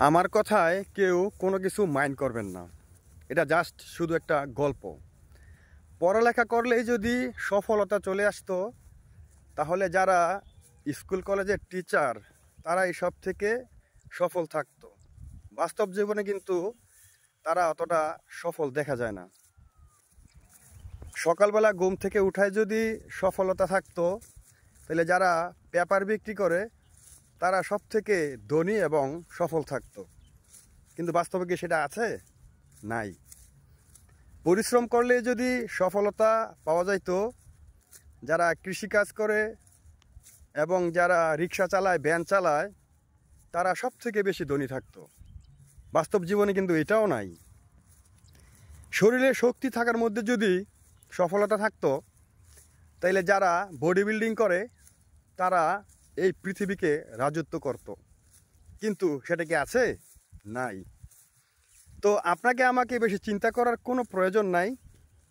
আমার কথায় কেউ কোনো কিছু মাইন্ড করবেন না। এটা জাস্ট শুধু একটা গল্প। পড়ালেখা করলেই যদি সফলতা চলে আসতো, তাহলে যারা স্কুল কলেজের টিচার তারা এইসব থেকে সফল থাকতো। বাস্তব জীবনে কিন্তু তারা অতটা সফল দেখা যায় না। সকালবেলা ঘুম থেকে উঠায় যদি সফলতা থাকতো, তাহলে যারা পেপার বিক্রি করে তারা সব থেকে ধনী এবং সফল থাকতো। কিন্তু বাস্তবে কি সেটা আছে? নাই। পরিশ্রম করলে যদি সফলতা পাওয়া যাইতো, যারা কৃষিকাজ করে এবং যারা রিক্সা চালায়, ভ্যান চালায়, তারা সব থেকে বেশি ধনী থাকতো। বাস্তব জীবনে কিন্তু এটাও নাই। শরীরে শক্তি থাকার মধ্যে যদি সফলতা থাকতো, তাইলে যারা বডি বিল্ডিং করে তারা এই পৃথিবীকে রাজত্ব করত। কিন্তু সেটা কি আছে? নাই। তো আপনাকে আমাকে বেশি চিন্তা করার কোনো প্রয়োজন নাই।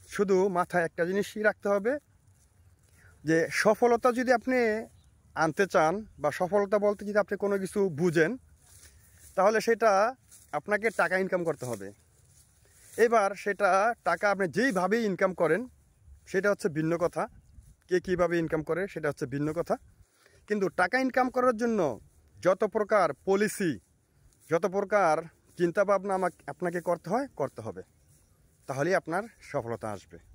শুধু মাথায় একটা জিনিসই রাখতে হবে যে সফলতা যদি আপনি আনতে চান বা সফলতা বলতে যদি আপনি কোনো কিছু বুঝেন, তাহলে সেটা আপনাকে টাকা ইনকাম করতে হবে। এবার সেটা টাকা আপনি যেইভাবেই ইনকাম করেন সেটা হচ্ছে ভিন্ন কথা। কে কীভাবে ইনকাম করে সেটা হচ্ছে ভিন্ন কথা। কিন্তু টাকা ইনকাম করার জন্য যত প্রকার পলিসি, যত প্রকার চিন্তাভাবনা আপনাকে করতে হবে, তাহলেই আপনার সফলতা আসবে।